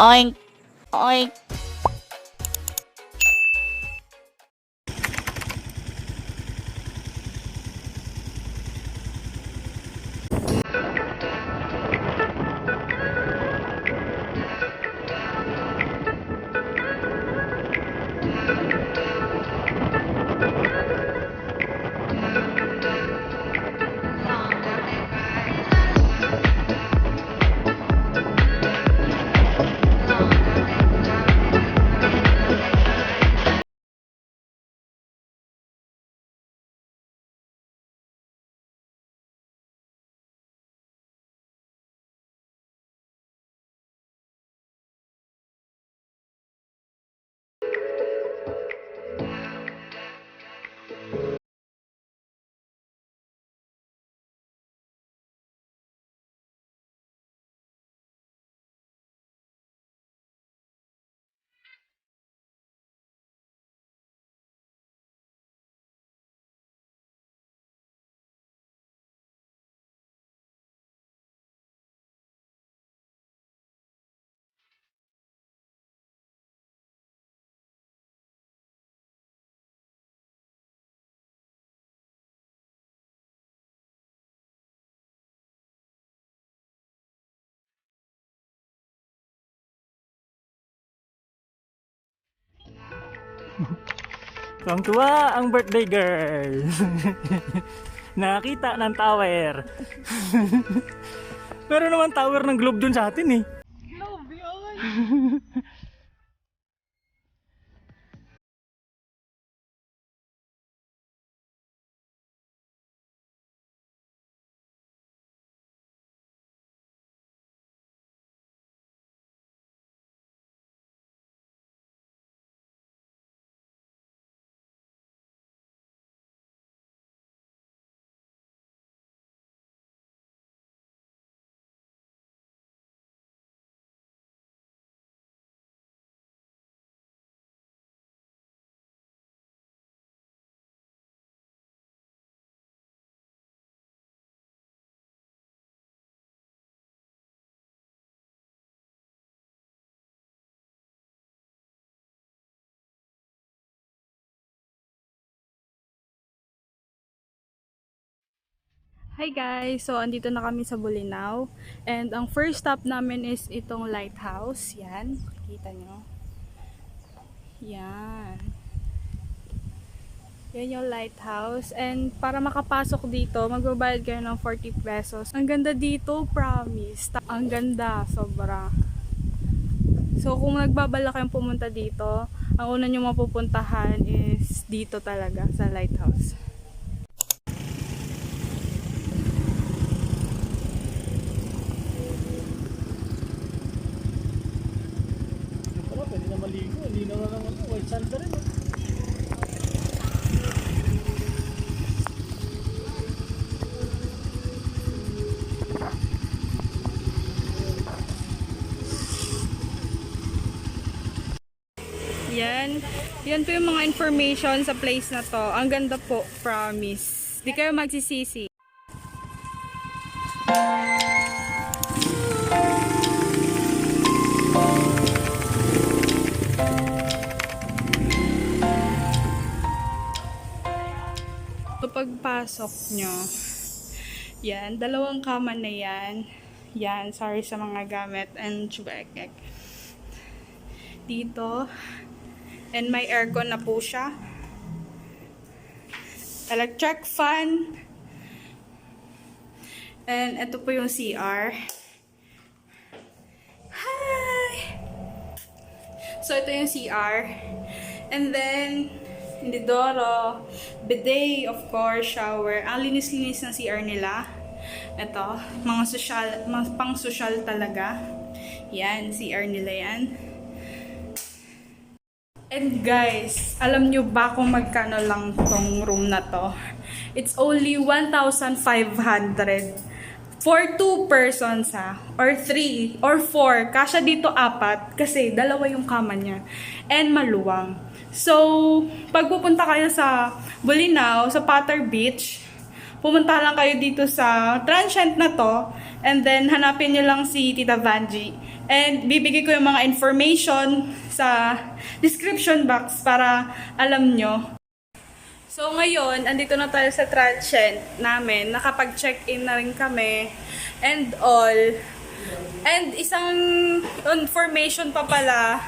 Oink. Oink. Tuwang-tuwa ang birthday girl. Nakita ng tower. Meron naman tower ng globe dun sa atin eh. Globe yun. Hi guys! So, andito na kami sa Bolinao. And ang first stop namin is itong lighthouse. Yan. Kita nyo. Yan. Yan yung lighthouse. And para makapasok dito, magbabayad kayo ng 40 pesos. Ang ganda dito, promise. Ang ganda, sobra. So, kung nagbabala kayong pumunta dito, ang una nyo mapupuntahan is dito talaga, sa lighthouse. Pwede na maligo. Hindi naman ang white sand pa rin. Yan. Yan po yung mga information sa place na to. Ang ganda po, promise. Di kayo magsisisi. So, pagpasok nyo, yan, dalawang kama na yan. Yan, sorry sa mga gamit and chubekek. Dito. And may aircon na po siya. Electric fan. And ito po yung CR. Hi! So ito yung CR. And then, inidoro, bidet, of course, shower. Ang linis-linis ng CR nila. Ito, mga social, mga pang-social talaga. Yan, CR nila yan. And guys, alam nyo ba kung magkano lang tong room na to? It's only 1,500 for 2 persons ha, or 3 or 4. Kasya dito 4 kasi dalawa yung kama niya and maluwang. So, pag pupunta kayo sa Bolinao, sa Pater Beach, pumunta lang kayo dito sa Transient na to and then hanapin nyo lang si Tita Vanji. And bibigay ko yung mga information sa description box para alam nyo. So ngayon, andito na tayo sa transient namin. Nakapag-check-in na rin kami and all. And isang information pa pala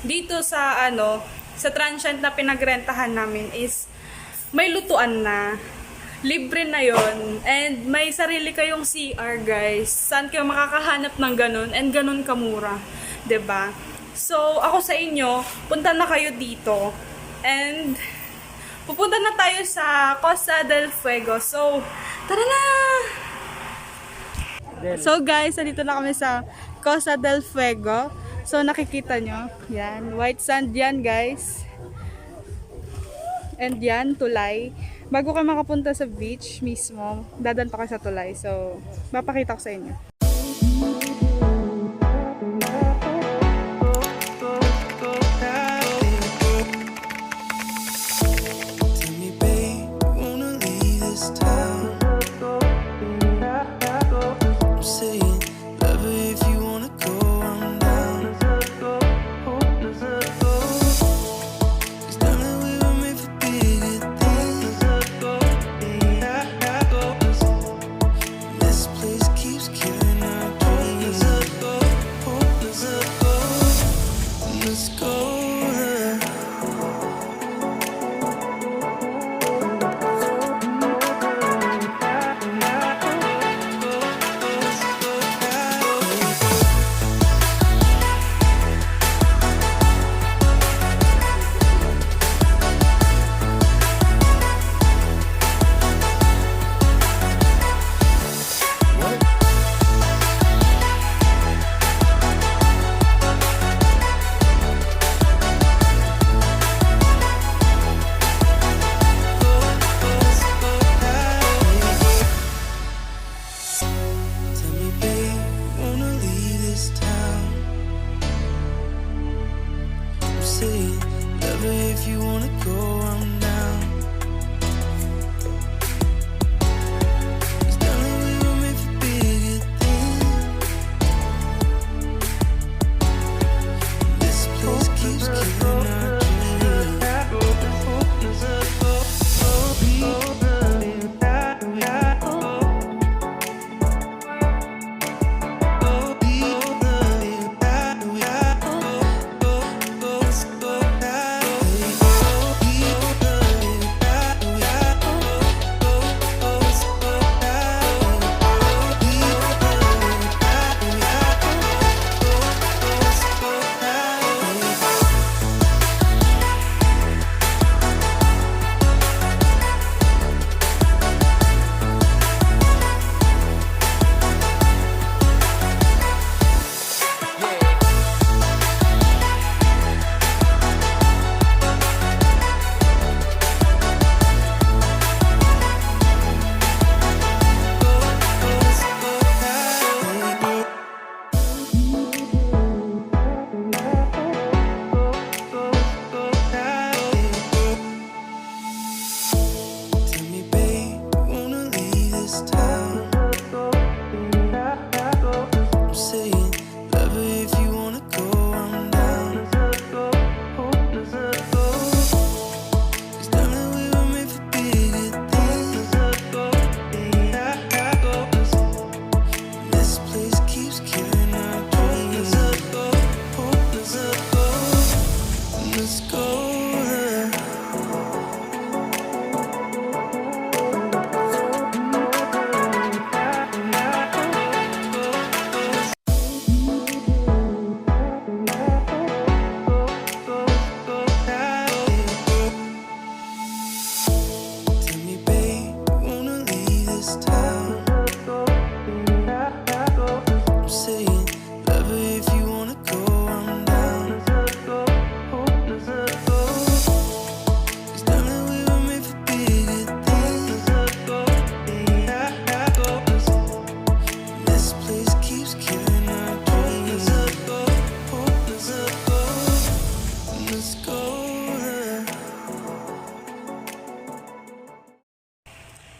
dito sa sa transient na pinagrentahan namin is may lutuan na. Libre na yon. And may sarili kayong CR, guys. Saan kayo makakahanap ng ganun and ganun kamura, 'di ba? So ako sa inyo, punta na kayo dito. And pupunta na tayo sa Costa del Fuego. So, tara na! So guys, dito na kami sa Costa del Fuego. So nakikita nyo, yan, white sand yan guys. And yan, tulay. Bago kayo makapunta sa beach mismo, dadan pa kayo sa tulay. So, mapakita ko sa inyo.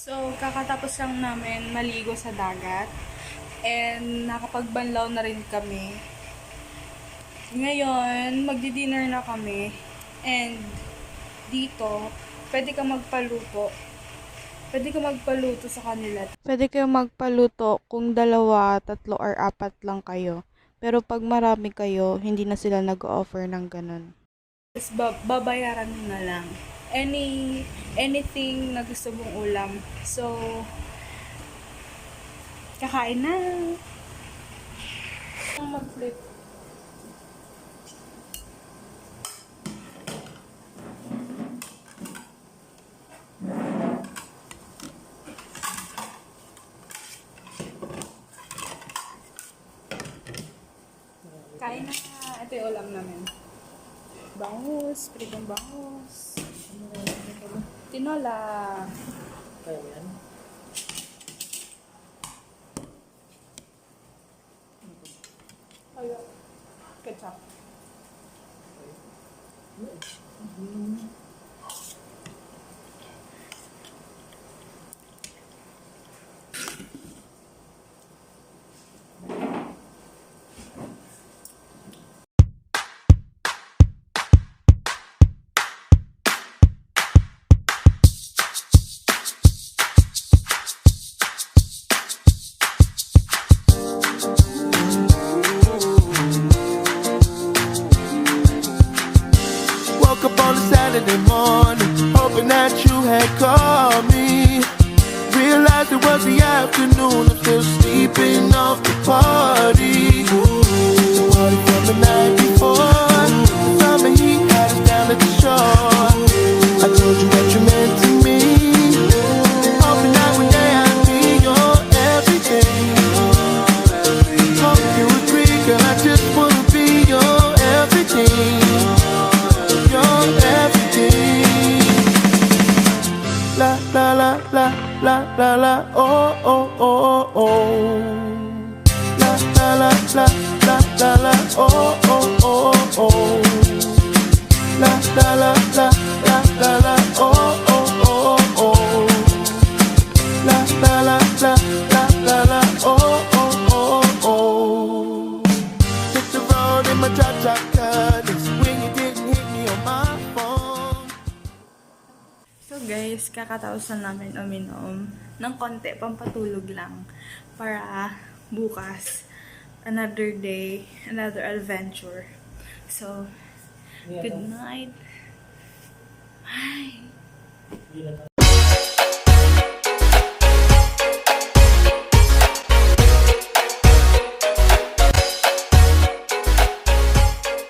So, kakatapos lang namin maligo sa dagat. And nakapagbanlaw na rin kami. Ngayon, magdi-dinner na kami. And dito, pwede ka magpaluto. Pwede ka magpaluto sa kanila. Pwede kayo magpaluto kung 2, 3, or 4 lang kayo. Pero pag marami kayo, hindi na sila nag-offer ng ganun. Tapos babayaran mo na lang. Anything na gusto mong ulam. So, kakain na. Mag-flip. Kain na. Ito yung ulam namin. Bangus. Pritong bangus. Tinola. Kaya mo yan? Ayo. Ketchup. Woke up on a Saturday morning, hoping that you had called me. Realized it was the afternoon, I'm still sleeping off the party. The party from the night before, the summer heat had us down at the shore. I told you what you meant to me, hoping that one day I'd be your everything. Hope you agree, girl, I just wanna be your everything. Your everything. La la la la la la la oh oh oh oh. La la la la la la la oh oh oh oh. La la la la la la la oh oh oh oh. La la la la la la la oh oh oh oh. Hit the road in my cha-cha car. When you didn't hit me on my phone. So guys, kakatapos na namin uminom ng konti, pampatulog lang. Para bukas, another day, another adventure. So, good night. Bye!